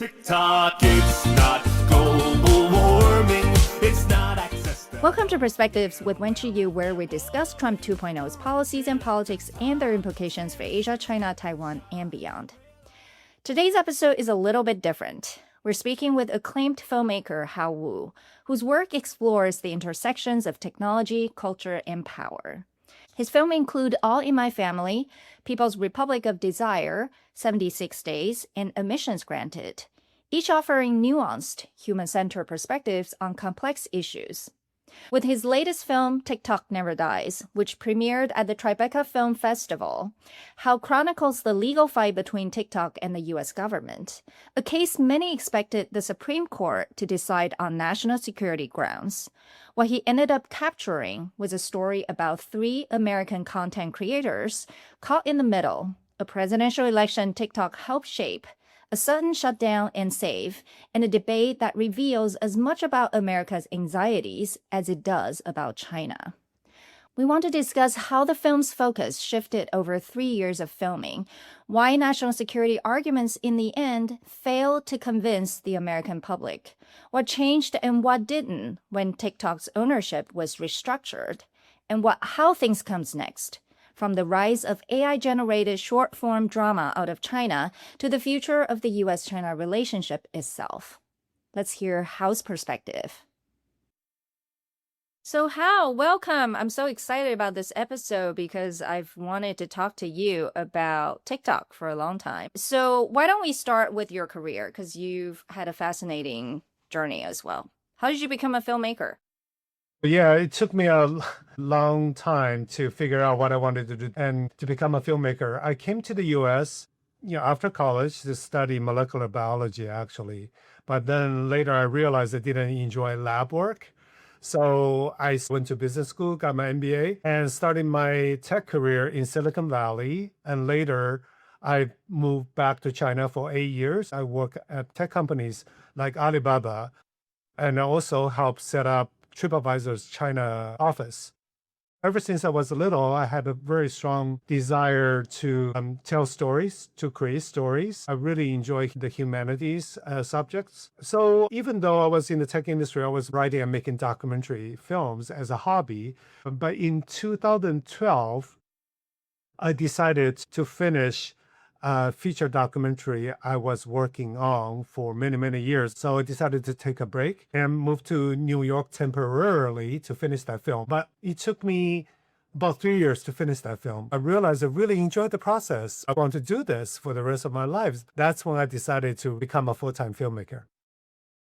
TikTok, it's not global warming, it's not access to... Welcome to Perspectives with Wenqi Yu, where we discuss Trump 2.0's policies and politics and their implications for Asia, China, Taiwan, and beyond. Today's episode is a little bit different. We're speaking with acclaimed filmmaker Hao Wu, whose work explores the intersections of technology, culture, and power. His films include All in My Family, People's Republic of Desire, 76 Days, and Admissions Granted, each offering nuanced, human-centered perspectives on complex issues. With his latest film, TikTok Never Dies, which premiered at the Tribeca Film Festival, Hao chronicles the legal fight between TikTok and the U.S. government, a case many expected the Supreme Court to decide on national security grounds. What he ended up capturing was a story about three American content creators caught in the middle, a presidential election TikTok helped shape, a sudden shutdown and save, and a debate that reveals as much about America's anxieties as it does about China. We want to discuss how the film's focus shifted over 3 years of filming, why national security arguments in the end failed to convince the American public, what changed and what didn't when TikTok's ownership was restructured, and how things comes next. From the rise of AI-generated short-form drama out of China to the future of the U.S.-China relationship itself. Let's hear Hao's perspective. So Hao, welcome. I'm so excited about this episode because I've wanted to talk to you about TikTok for a long time. So why don't we start with your career, because you've had a fascinating journey as well. How did you become a filmmaker? Yeah, it took me a long time to figure out what I wanted to do and to become a filmmaker. I came to the US, after college to study molecular biology, actually. But then later I realized I didn't enjoy lab work. So I went to business school, got my MBA, and started my tech career in Silicon Valley. And later I moved back to China for 8 years. I worked at tech companies like Alibaba, and I also helped set up TripAdvisor's China office. Ever since I was little, I had a very strong desire to tell stories, to create stories. I really enjoy the humanities subjects. So even though I was in the tech industry, I was writing and making documentary films as a hobby. But in 2012, I decided to finish a feature documentary I was working on for many, many years. So I decided to take a break and move to New York temporarily to finish that film. But it took me about 3 years to finish that film. I realized I really enjoyed the process. I want to do this for the rest of my life. That's when I decided to become a full-time filmmaker.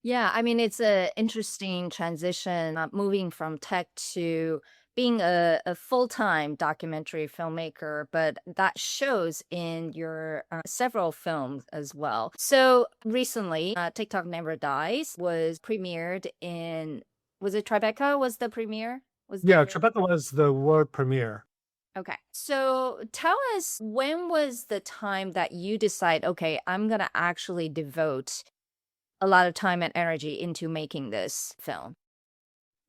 Yeah, I mean, it's an interesting transition, moving from tech to being a full-time documentary filmmaker, but that shows in your several films as well. So recently, TikTok Never Dies was premiered in, was it Tribeca was the premiere? Tribeca was the world premiere. Okay. So tell us, when was the time that you decide, okay, I'm going to actually devote a lot of time and energy into making this film?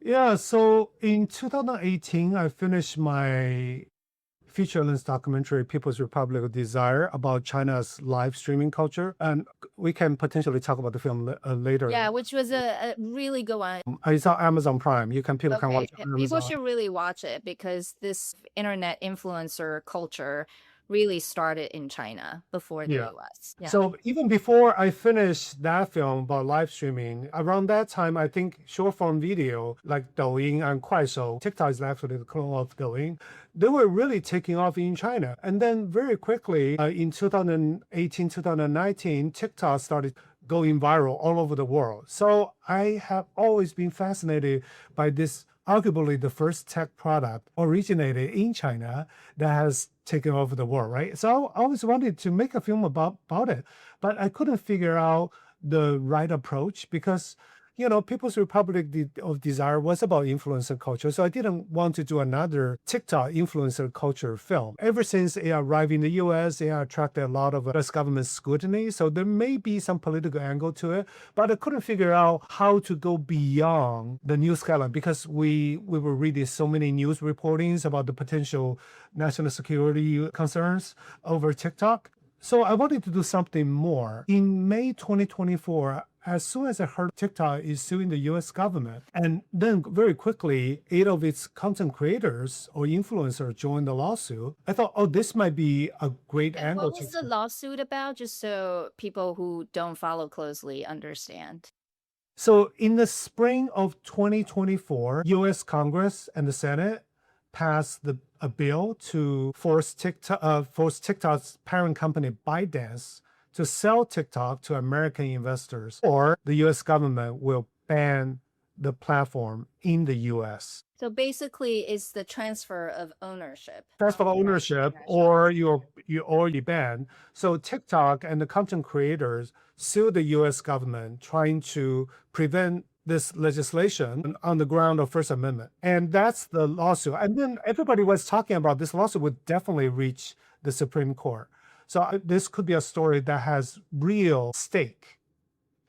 Yeah, so in 2018, I finished my feature-length documentary, People's Republic of Desire, about China's live streaming culture. And we can potentially talk about the film later. Yeah, which was a really good one. It's on Amazon Prime. People can watch it on People Amazon. should really watch it because this internet influencer culture really started in China before the US. Yeah. So even before I finished that film about live streaming, around that time, I think short form video like Douyin and Kuaishou, TikTok is actually the clone of Douyin, they were really taking off in China. And then very quickly in 2018, 2019, TikTok started going viral all over the world. So I have always been fascinated by this, arguably the first tech product originated in China that has taken over the world, right? So I always wanted to make a film about it, but I couldn't figure out the right approach because, People's Republic of Desire was about influencer culture. So I didn't want to do another TikTok influencer culture film. Ever since it arrived in the US, it attracted a lot of US government scrutiny. So there may be some political angle to it, but I couldn't figure out how to go beyond the news guideline because we were reading so many news reportings about the potential national security concerns over TikTok. So I wanted to do something more. In May 2024, as soon as I heard TikTok is suing the US government, and then very quickly, 8 of its content creators or influencers joined the lawsuit, I thought, oh, this might be a great And angle what to was the lawsuit about, just so people who don't follow closely understand? So in the spring of 2024, US Congress and the Senate passed a bill to force TikTok's parent company ByteDance to sell TikTok to American investors, or the US government will ban the platform in the US. So basically, it's the transfer of ownership. Transfer of ownership, or you're already banned. So TikTok and the content creators sued the US government trying to prevent this legislation on the ground of First Amendment. And that's the lawsuit. And then everybody was talking about this lawsuit would definitely reach the Supreme Court. So this could be a story that has real stake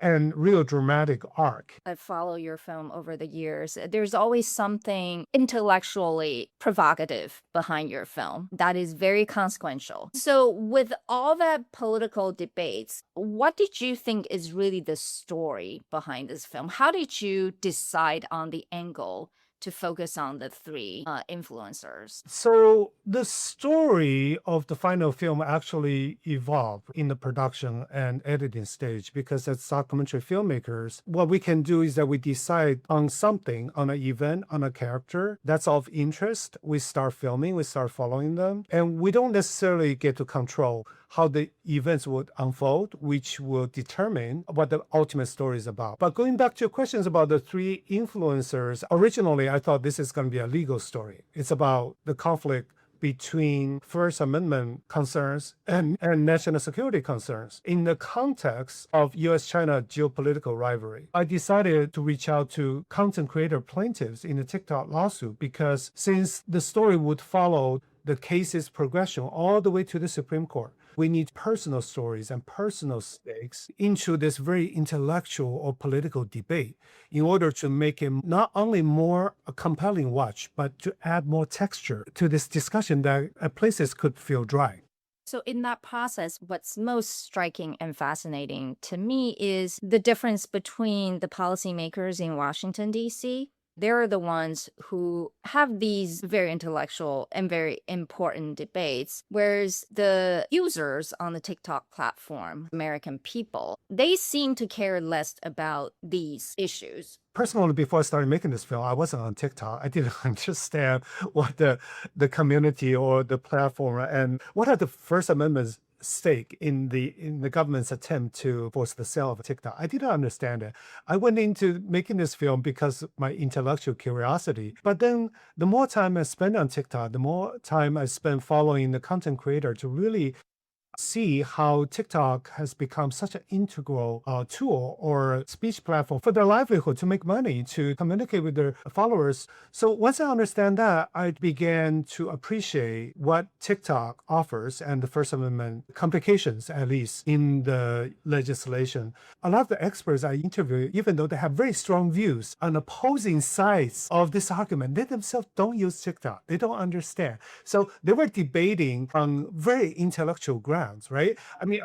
and real dramatic arc. I follow your film over the years. There's always something intellectually provocative behind your film that is very consequential. So, with all that political debates, what did you think is really the story behind this film? How did you decide on the angle to focus on the three influencers? So the story of the final film actually evolved in the production and editing stage, because as documentary filmmakers, what we can do is that we decide on something, on an event, on a character that's of interest. We start filming, we start following them, and we don't necessarily get to control how the events would unfold, which will determine what the ultimate story is about. But going back to your questions about the three influencers, originally I thought this is going to be a legal story. It's about the conflict between First Amendment concerns and national security concerns in the context of US-China geopolitical rivalry. I decided to reach out to content creator plaintiffs in the TikTok lawsuit because since the story would follow the case's progression all the way to the Supreme Court, we need personal stories and personal stakes into this very intellectual or political debate in order to make it not only more a compelling watch, but to add more texture to this discussion that at places could feel dry. So, in that process, what's most striking and fascinating to me is the difference between the policymakers in Washington, D.C. They're the ones who have these very intellectual and very important debates, whereas the users on the TikTok platform, American people, they seem to care less about these issues. Personally, before I started making this film, I wasn't on TikTok. I didn't understand what the community or the platform and what are the First Amendment's stake in the government's attempt to force the sale of TikTok. I didn't understand it. I went into making this film because of my intellectual curiosity. But then the more time I spend on TikTok, the more time I spend following the content creator to really see how TikTok has become such an integral tool or speech platform for their livelihood, to make money, to communicate with their followers. So once I understand that, I began to appreciate what TikTok offers and the First Amendment complications, at least in the legislation. A lot of the experts I interview, even though they have very strong views on opposing sides of this argument, they themselves don't use TikTok. They don't understand. So they were debating on very intellectual grounds. Right? I mean,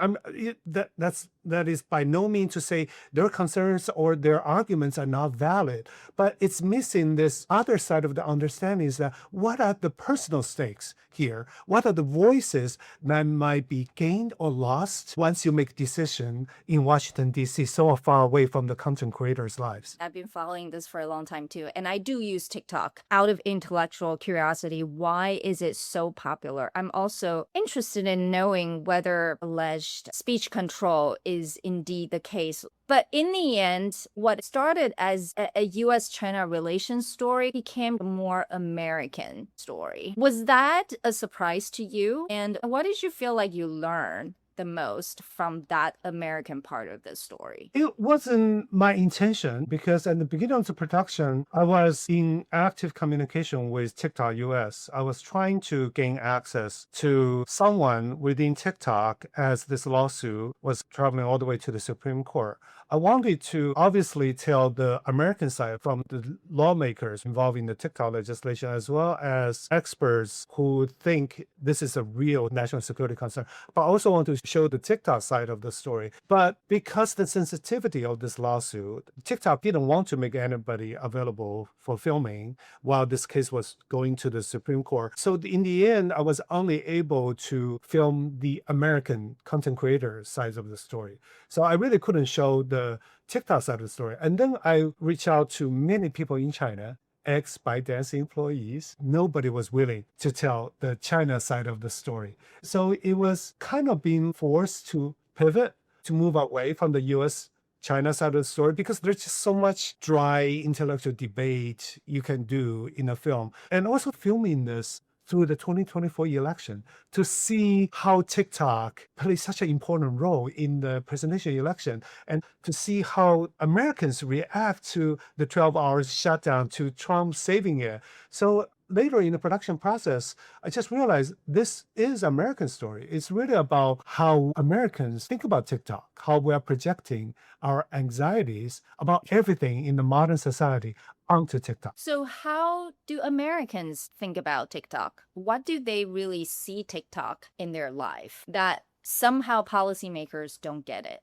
that is by no means to say their concerns or their arguments are not valid, but it's missing this other side of the understanding is that what are the personal stakes here? What are the voices that might be gained or lost once you make a decision in Washington, D.C., so far away from the content creators' lives? I've been following this for a long time too, and I do use TikTok out of intellectual curiosity. Why is it so popular? I'm also interested in knowing whether alleged speech control is indeed the case. But in the end, what started as a US-China relations story became a more American story. Was that a surprise to you? And what did you feel like you learned the most from that American part of the story? It wasn't my intention because at the beginning of the production, I was in active communication with TikTok US. I was trying to gain access to someone within TikTok as this lawsuit was traveling all the way to the Supreme Court. I wanted to obviously tell the American side from the lawmakers involved in the TikTok legislation, as well as experts who think this is a real national security concern. But I also want to show the TikTok side of the story. But because the sensitivity of this lawsuit, TikTok didn't want to make anybody available for filming while this case was going to the Supreme Court. So in the end, I was only able to film the American content creator side of the story. So I really couldn't show the TikTok side of the story. And then I reached out to many people in China, ex-ByteDance employees. Nobody was willing to tell the China side of the story. So it was kind of being forced to pivot, to move away from the US China side of the story, because there's just so much dry intellectual debate you can do in a film. And also filming this through the 2024 election to see how TikTok plays such an important role in the presidential election, and to see how Americans react to the 12 hours shutdown, to Trump saving it. So later in the production process, I just realized this is American story. It's really about how Americans think about TikTok, how we are projecting our anxieties about everything in the modern society onto TikTok. So how do Americans think about TikTok? What do they really see TikTok in their life that somehow policymakers don't get it?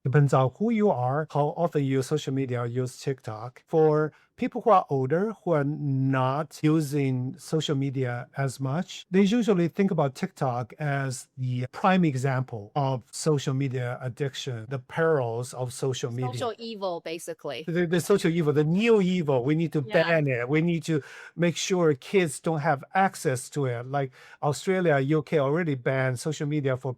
Depends on who you are, how often you use social media or use TikTok. For people who are older, who are not using social media as much, they usually think about TikTok as the prime example of social media addiction, the perils of social media. Social evil, basically. The social evil, the new evil. We need to Yeah. ban it. We need to make sure kids don't have access to it. Like Australia, UK already banned social media for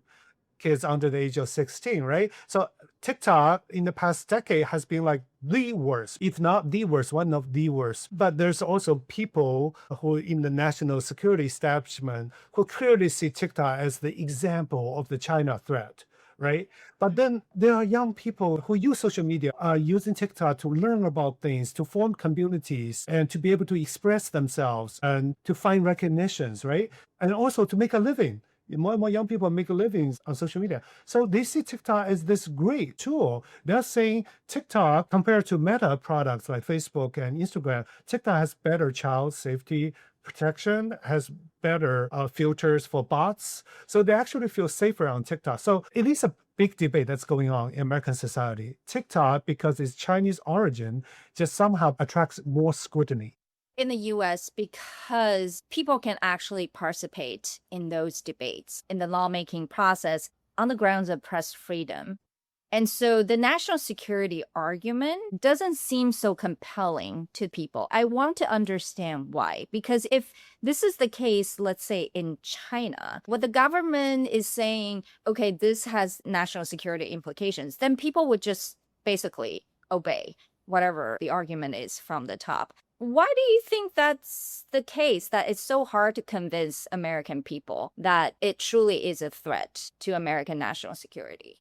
kids under the age of 16, right? So TikTok in the past decade has been like the worst, if not the worst, one of the worst. But there's also people who in the national security establishment who clearly see TikTok as the example of the China threat, right? But then there are young people who use social media, are using TikTok to learn about things, to form communities, and to be able to express themselves and to find recognitions, right? And also to make a living. More and more young people make a living on social media. So they see TikTok as this great tool. They're saying TikTok, compared to Meta products like Facebook and Instagram, TikTok has better child safety protection, has better filters for bots. So they actually feel safer on TikTok. So it is a big debate that's going on in American society. TikTok, because it's Chinese origin, just somehow attracts more scrutiny. In the US, because people can actually participate in those debates, in the lawmaking process, on the grounds of press freedom. And so the national security argument doesn't seem so compelling to people. I want to understand why. Because if this is the case, let's say in China, what the government is saying, okay, this has national security implications, then people would just basically obey whatever the argument is from the top. Why do you think that's the case, that it's so hard to convince American people that it truly is a threat to American national security?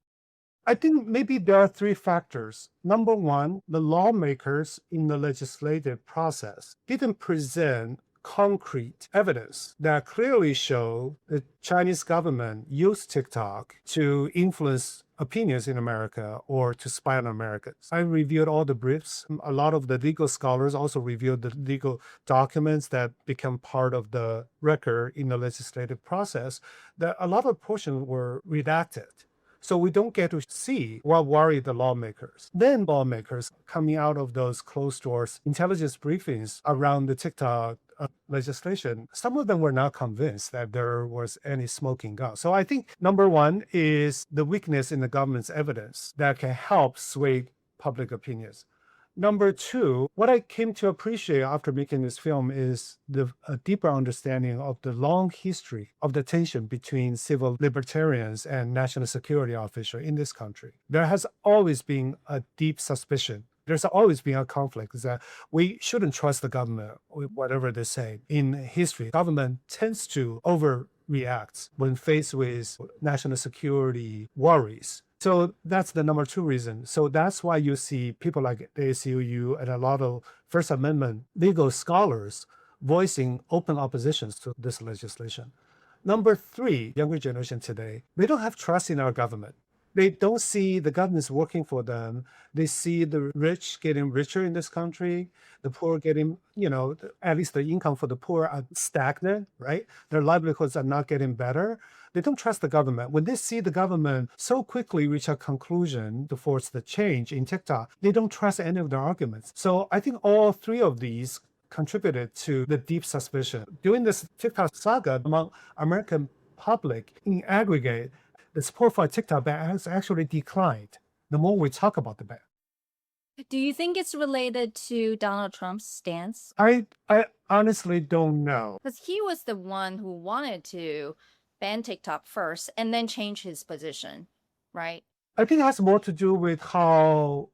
I think maybe there are three factors. Number one, the lawmakers in the legislative process didn't present concrete evidence that clearly show the Chinese government used TikTok to influence opinions in America or to spy on Americans. I reviewed all the briefs. A lot of the legal scholars also reviewed the legal documents that become part of the record in the legislative process, that a lot of portions were redacted. So we don't get to see what worried the lawmakers. Then lawmakers coming out of those closed doors intelligence briefings around the TikTok legislation, some of them were not convinced that there was any smoking gun. So I think number one is the weakness in the government's evidence that can help sway public opinions. Number two, what I came to appreciate after making this film is a deeper understanding of the long history of the tension between civil libertarians and national security officials in this country. There has always been a deep suspicion. There's always been a conflict that we shouldn't trust the government with whatever they say. In history, government tends to overreact when faced with national security worries. So that's the number two reason. So that's why you see people like the ACLU and a lot of First Amendment legal scholars voicing open oppositions to this legislation. Number three, younger generation today, they don't have trust in our government. They don't see the government's working for them. They see the rich getting richer in this country, the poor getting, at least the income for the poor are stagnant, right? Their livelihoods are not getting better. They don't trust the government. When they see the government so quickly reach a conclusion to force the change in TikTok, they don't trust any of their arguments. So I think all three of these contributed to the deep suspicion. During this TikTok saga among American public, in aggregate, the support for TikTok ban has actually declined. The more we talk about the ban, Do you think it's related to Donald Trump's stance? I honestly don't know. Because he was the one who wanted to ban TikTok first and then change his position, right? I think it has more to do with how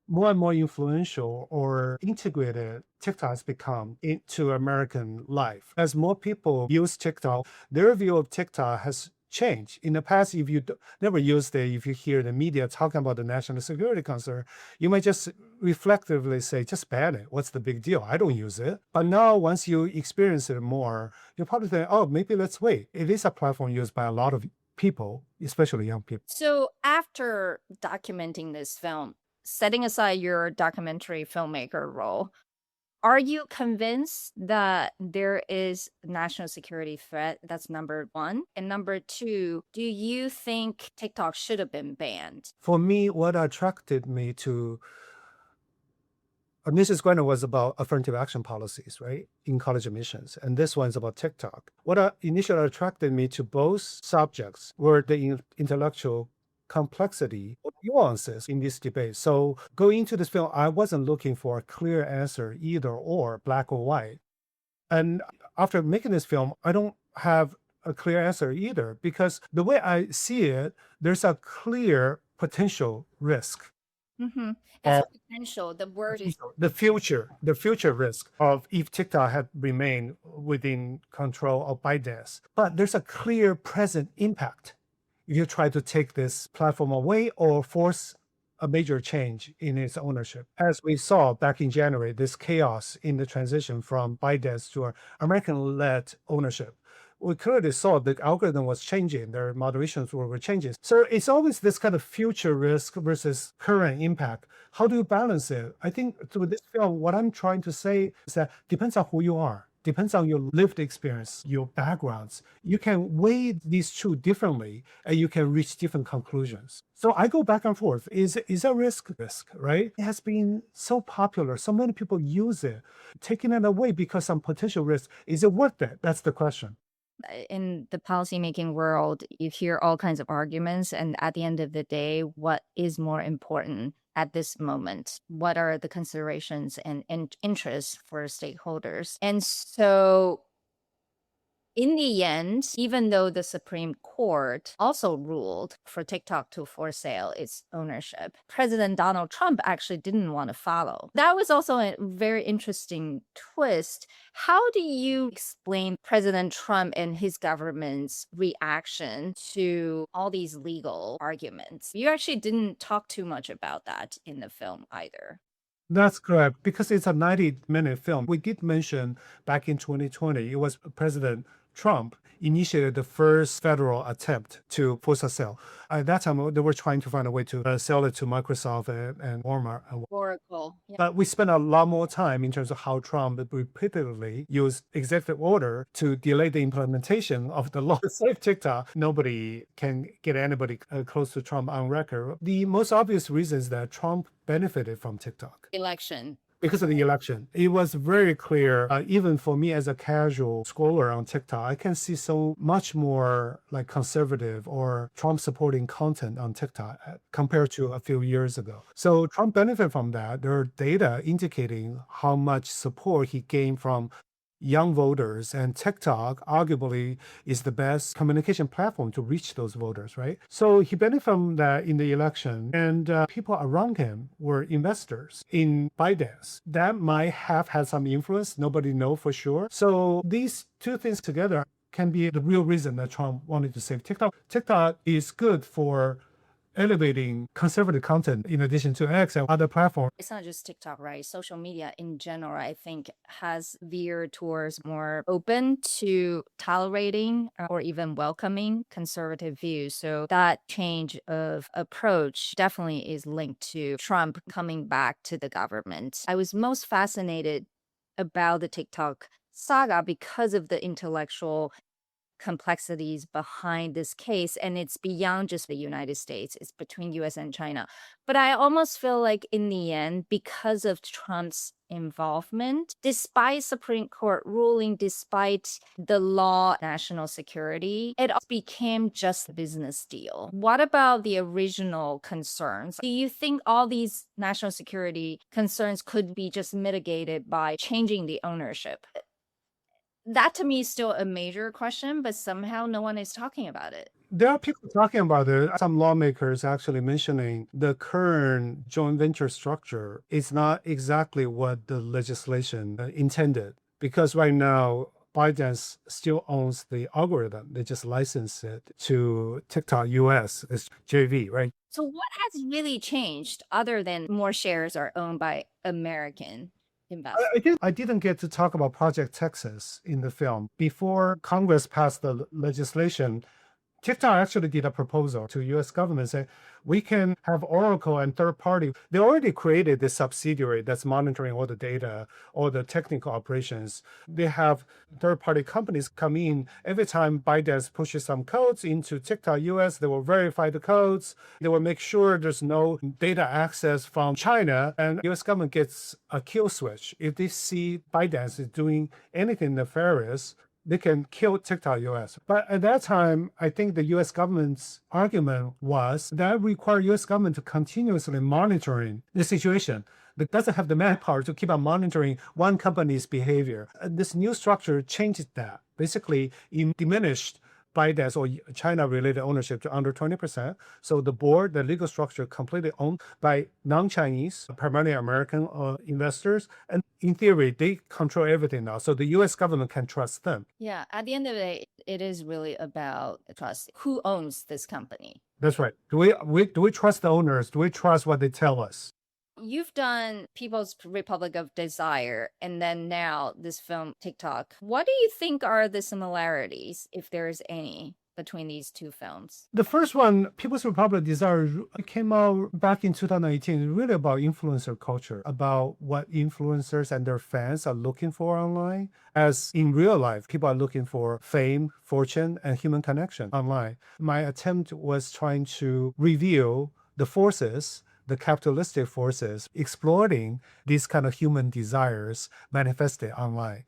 more and more influential or integrated TikTok has become into American life. As more people use TikTok, their view of TikTok has changed. In the past, if you never used it, if you hear the media talking about the national security concern, you might just reflectively say, just ban it. What's the big deal? I don't use it. But now, once you experience it more, you probably think, oh, maybe let's wait. It is a platform used by a lot of people, especially young people. So after documenting this film, setting aside your documentary filmmaker role, are you convinced that there is a national security threat? That's number one. And number two, do you think TikTok should have been banned? For me, what attracted me to Mrs. Gardner was about affirmative action policies, right, in college admissions. And this one's about TikTok. What initially attracted me to both subjects were the intellectual complexity or nuances in this debate. So going into this film, I wasn't looking for a clear answer, either or, black or white. And after making this film, I don't have a clear answer either, because the way I see it, there's a clear potential risk. Mm-hmm. As potential, the word is The future risk of if TikTok had remained within control of ByteDance. But there's a clear present impact if you try to take this platform away or force a major change in its ownership. As we saw back in January, this chaos in the transition from ByteDance to American-led ownership. We clearly saw the algorithm was changing, their moderations were changing. So it's always this kind of future risk versus current impact. How do you balance it? I think through this film, what I'm trying to say is that depends on who you are, depends on your lived experience, your backgrounds. You can weigh these two differently and you can reach different conclusions. So I go back and forth. Is a risk, right? It has been so popular. So many people use it. Taking it away because some potential risk, is it worth it? That's the question. in the policymaking world, you hear all kinds of arguments. And at the end of the day, what is more important at this moment? What are the considerations and interests for stakeholders? And so in the end, even though the Supreme Court also ruled for TikTok to for sale its ownership, President Donald Trump actually didn't want to follow. That was also a very interesting twist. How do you explain President Trump and his government's reaction to all these legal arguments? You actually didn't talk too much about that in the film either. That's correct, because it's a 90-minute film. We did mention back in 2020, it was President Trump initiated the first federal attempt to force a sale. At that time, they were trying to find a way to sell it to Microsoft and Walmart. Oracle. Yeah. But we spent a lot more time in terms of how Trump repeatedly used executive order to delay the implementation of the law to save TikTok. Nobody can get anybody close to Trump on record. The most obvious reason is that Trump benefited from TikTok. Election. Because of the election, it was very clear, even for me as a casual scroller on TikTok, I can see so much more like conservative or Trump supporting content on TikTok compared to a few years ago. So Trump benefited from that. There are data indicating how much support he gained from young voters, and TikTok arguably is the best communication platform to reach those voters, right? So he benefited from that in the election, and people around him were investors in ByteDance. That might have had some influence. Nobody knows for sure. So these two things together can be the real reason that Trump wanted to save TikTok. TikTok is good for elevating conservative content in addition to X and other platforms. It's not just TikTok, right? Social media in general, I think, has veered towards more open to tolerating or even welcoming conservative views. So that change of approach definitely is linked to Trump coming back to the government. I was most fascinated about the TikTok saga because of the intellectual complexities behind this case, and it's beyond just the United States, it's between US and China. But I almost feel like in the end, because of Trump's involvement, despite Supreme Court ruling, despite the law, national security, it became just a business deal. What about the original concerns? Do you think all these national security concerns could be just mitigated by changing the ownership? That to me is still a major question, but somehow no one is talking about it. There are people talking about it. Some lawmakers actually mentioning the current joint venture structure is not exactly what the legislation intended. Because right now, ByteDance still owns the algorithm. They just license it to TikTok US. It's JV, right? So what has really changed other than more shares are owned by American investors? I didn't get to talk about Project Texas in the film. Before Congress passed the legislation, TikTok actually did a proposal to US government saying we can have Oracle and third party. They already created this subsidiary that's monitoring all the data, all the technical operations. They have third party companies come in every time ByteDance pushes some codes into TikTok US. They will verify the codes. They will make sure there's no data access from China, and US government gets a kill switch. If they see ByteDance is doing anything nefarious, they can kill TikTok US. But at that time, I think the US government's argument was that require US government to continuously monitoring the situation. That doesn't have the manpower to keep on monitoring one company's behavior. This new structure changes that. Basically, it diminished ByteDance or China-related ownership to under 20%. So the board, the legal structure, completely owned by non-Chinese, primarily American investors. And in theory, they control everything now. So the U.S. government can trust them. Yeah, at the end of the day, it is really about trust. Who owns this company? That's right. Do we trust the owners? Do we trust what they tell us? You've done People's Republic of Desire and then now this film TikTok. What do you think are the similarities, if there's any, between these two films? The first one, People's Republic of Desire, came out back in 2018, really about influencer culture, about what influencers and their fans are looking for online. As in real life, people are looking for fame, fortune, and human connection online. My attempt was trying to reveal the forces, the capitalistic forces exploiting these kind of human desires manifested online.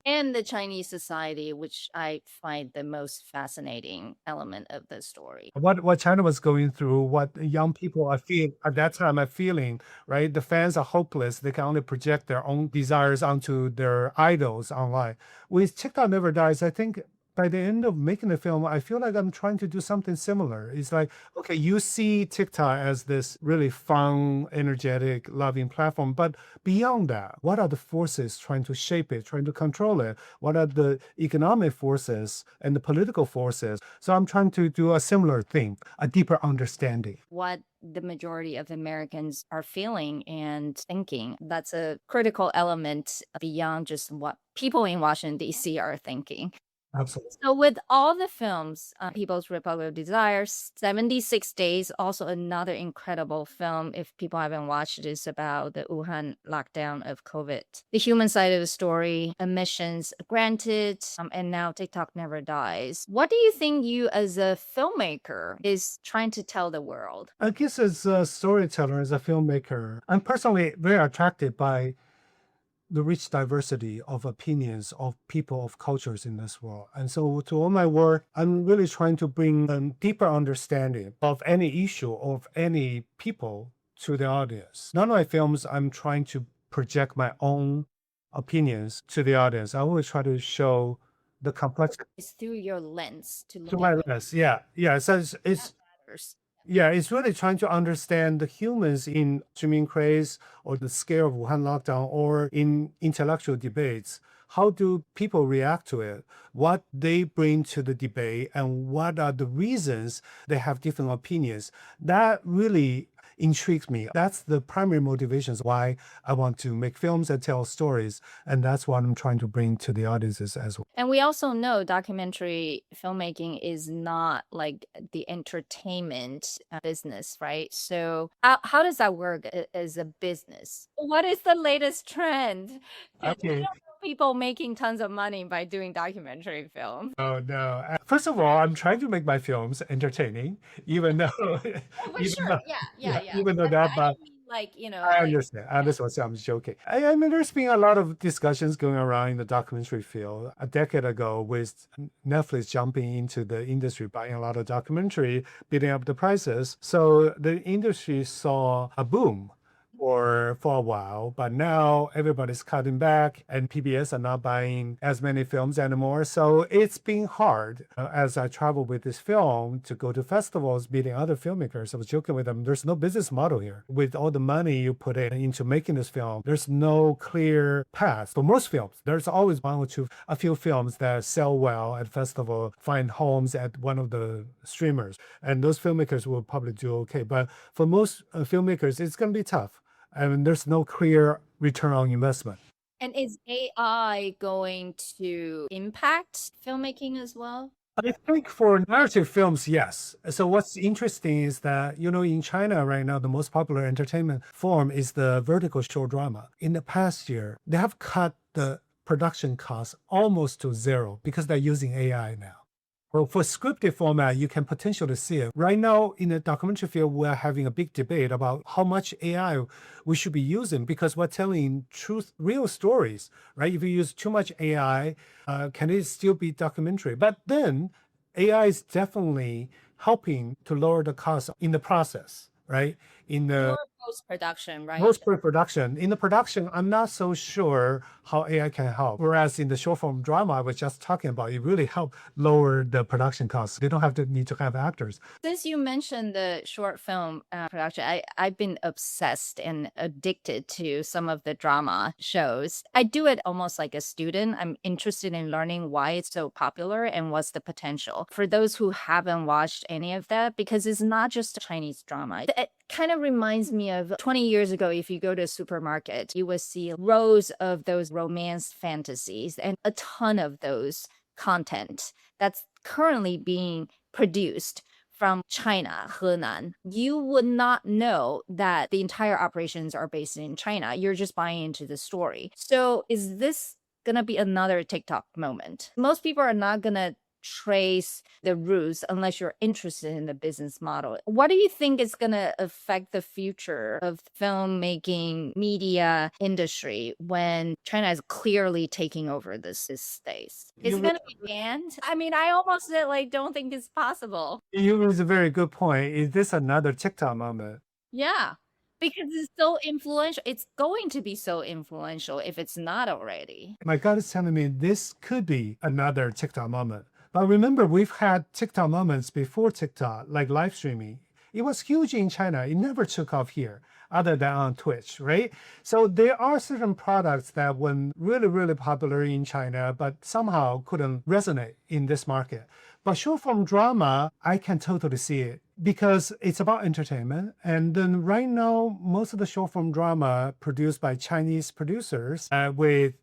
And the Chinese society, which I find the most fascinating element of the story. What China was going through, what young people are feeling at that time are feeling, right? The fans are hopeless. They can only project their own desires onto their idols online. With TikTok Never Dies, I think by the end of making the film, I feel like I'm trying to do something similar. It's like, okay, you see TikTok as this really fun, energetic, loving platform, but beyond that, what are the forces trying to shape it, trying to control it? What are the economic forces and the political forces? So I'm trying to do a similar thing, a deeper understanding. What the majority of Americans are feeling and thinking. That's a critical element beyond just what people in Washington, D.C. are thinking. Absolutely. So with all the films, People's Republic of Desire, 76 Days, also another incredible film. If people haven't watched it, it's about the Wuhan lockdown of COVID. The human side of the story, emissions granted, and now TikTok Never Dies. What do you think you as a filmmaker is trying to tell the world? I guess as a storyteller, as a filmmaker, I'm personally very attracted by the rich diversity of opinions of people, of cultures in this world. And so to all my work, I'm really trying to bring a deeper understanding of any issue, of any people to the audience. None of my films, I'm trying to project my own opinions to the audience. I always try to show the complexity It's through your lens to look to my at lens. Yeah. So it's matters. yeah, it's really trying to understand the humans in streaming craze or the scare of Wuhan lockdown or in intellectual debates. How do people react to it? What they bring to the debate and what are the reasons they have different opinions? That really intrigues me. That's the primary motivations why I want to make films and tell stories. And that's what I'm trying to bring to the audiences as well. And we also know documentary filmmaking is not like the entertainment business, right? So how does that work as a business? What is the latest trend? Okay. people making tons of money by doing documentary film. Oh no. First of all, I'm trying to make my films entertaining, even though, Oh, for even sure. though, Yeah, yeah, yeah, yeah. even though But that, I but don't mean like, I like, understand. I yeah. understand. So I'm joking. I mean, there's been a lot of discussions going around in the documentary field a decade ago with Netflix jumping into the industry, buying a lot of documentary, bidding up the prices. So the industry saw a boom for a while, but now everybody's cutting back and PBS are not buying as many films anymore. So it's been hard as I travel with this film to go to festivals, meeting other filmmakers. I was joking with them, there's no business model here. With all the money you put in into making this film, there's no clear path. For most films, there's always one or two, a few films that sell well at festival, find homes at one of the streamers, and those filmmakers will probably do okay. But for most filmmakers, it's going to be tough. I mean, there's no clear return on investment. And is AI going to impact filmmaking as well? I think for narrative films, yes. So what's interesting is that, in China right now, the most popular entertainment form is the vertical short drama. In the past year, they have cut the production costs almost to zero because they're using AI now. Well, for scripted format, you can potentially see it. Right now, in the documentary field, we're having a big debate about how much AI we should be using because we're telling real stories, right? If you use too much AI, can it still be documentary? But then AI is definitely helping to lower the cost in the process, right? In the More post-production, right? post-production. In the production, I'm not so sure how AI can help. Whereas in the short form drama I was just talking about, it really helped lower the production costs. They don't have to need to have actors. Since you mentioned the short film production, I've been obsessed and addicted to some of the drama shows. I do it almost like a student. I'm interested in learning why it's so popular and what's the potential. For those who haven't watched any of that, because it's not just Chinese drama. It kind of reminds me of 20 years ago, if you go to a supermarket, you will see rows of those romance fantasies and a ton of those content that's currently being produced from China, Henan. You would not know that the entire operations are based in China. You're just buying into the story. So is this going to be another TikTok moment? Most people are not going to trace the roots unless you're interested in the business model. What do you think is going to affect the future of filmmaking media industry when China is clearly taking over this space? Is it going to be banned? I mean, I almost don't think it's possible. You raise a very good point. Is this another TikTok moment? Yeah. Because it's so influential. It's going to be so influential if it's not already. My gut is telling me this could be another TikTok moment. But remember, we've had TikTok moments before TikTok, like live streaming. It was huge in China. It never took off here, other than on Twitch, right? So there are certain products that were really, really popular in China, but somehow couldn't resonate in this market. But short form drama, I can totally see it because it's about entertainment. And then right now, most of the short form drama produced by Chinese producers with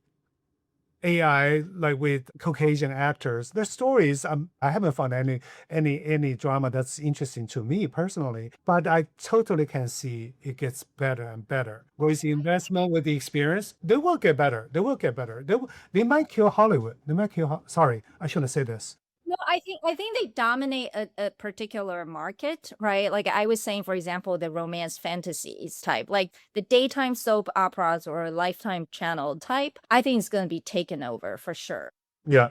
AI, like with Caucasian actors, their stories. I haven't found any drama that's interesting to me personally, but I totally can see it gets better and better. With the investment, with the experience, they will get better. They will get better. They might kill Hollywood. They might kill. Sorry, I shouldn't say this. No, I think they dominate a particular market, right? Like I was saying, for example, the romance fantasies type, like the daytime soap operas or Lifetime channel type, I think it's going to be taken over for sure. Yeah.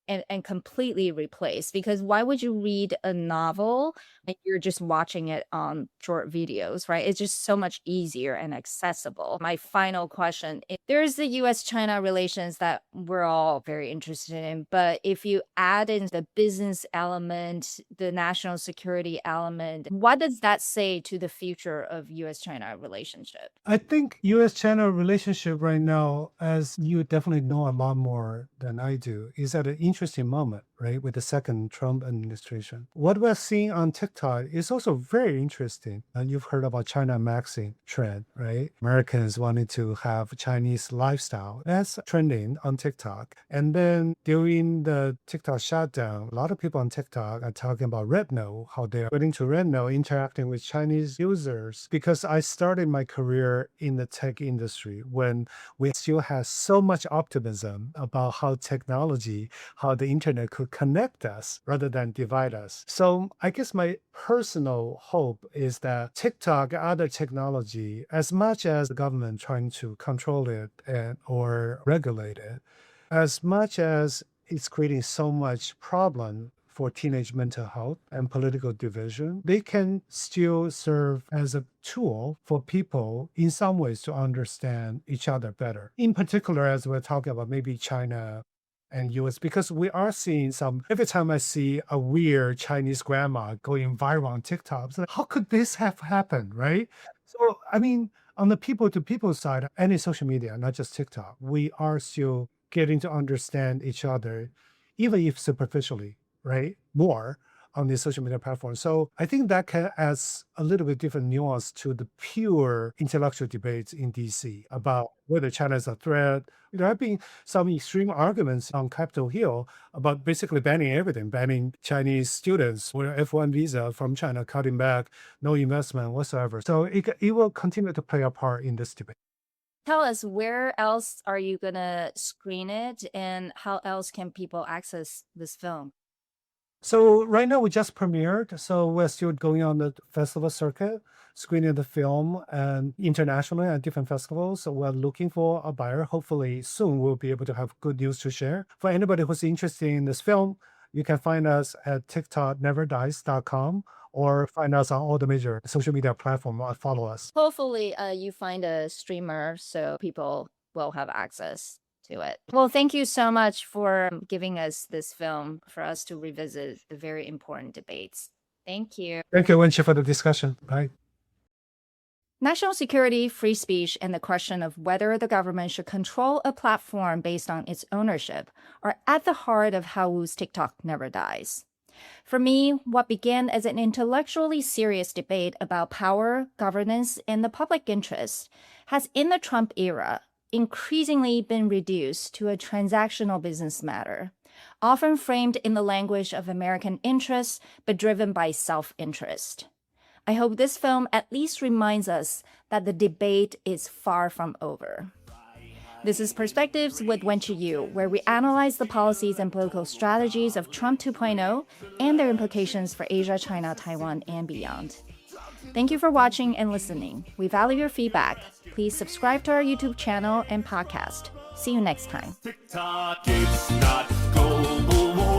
And completely replaced, because why would you read a novel and you're just watching it on short videos, right? It's just so much easier and accessible. My final question, there's the US-China relations that we're all very interested in, but if you add in the business element, the national security element, what does that say to the future of US-China relationship? I think US-China relationship right now, as you definitely know a lot more than I do, is at an interesting moment, right, with the second Trump administration. What we're seeing on TikTok is also very interesting. And you've heard about China maxing trend, right? Americans wanting to have Chinese lifestyle. That's trending on TikTok. And then during the TikTok shutdown, a lot of people on TikTok are talking about Red how they're going to Red interacting with Chinese users. Because I started my career in the tech industry when we still had so much optimism about how technology, how the internet could connect us rather than divide us. So I guess my personal hope is that TikTok, other technology, as much as the government trying to control it or regulate it, as much as it's creating so much problem for teenage mental health and political division, they can still serve as a tool for people in some ways to understand each other better. In particular, as we're talking about maybe China and US, because we are seeing every time I see a weird Chinese grandma going viral on TikTok, it's like, how could this have happened, right? So, I mean, on the people to people side, any social media, not just TikTok, we are still getting to understand each other, even if superficially, right? More on the social media platform. So I think that can add a little bit different nuance to the pure intellectual debates in DC about whether China is a threat. There have been some extreme arguments on Capitol Hill about basically banning everything, banning Chinese students with F1 visa from China, cutting back, no investment whatsoever. So it will continue to play a part in this debate. Tell us, where else are you going to screen it, and how else can people access this film? So right now we just premiered, so we're still going on the festival circuit, screening the film and internationally at different festivals. So we're looking for a buyer. Hopefully soon we'll be able to have good news to share. For anybody who's interested in this film, you can find us at tiktokneverdies.com or find us on all the major social media platforms or follow us. Hopefully, you find a streamer so people will have access to it. Well, thank you so much for giving us this film for us to revisit the very important debates. Thank you. Thank you, Wenchi, for the discussion. Bye. National security, free speech, and the question of whether the government should control a platform based on its ownership are at the heart of Hao Wu's TikTok Never Dies. For me, what began as an intellectually serious debate about power, governance, and the public interest has, in the Trump era, increasingly been reduced to a transactional business matter, often framed in the language of American interests, but driven by self-interest. I hope this film at least reminds us that the debate is far from over. This is Perspectives with Wenchi Yu, where we analyze the policies and political strategies of Trump 2.0 and their implications for Asia, China, Taiwan, and beyond. Thank you for watching and listening. We value your feedback. Please subscribe to our YouTube channel and podcast. See you next time. TikTok, it's not global warming.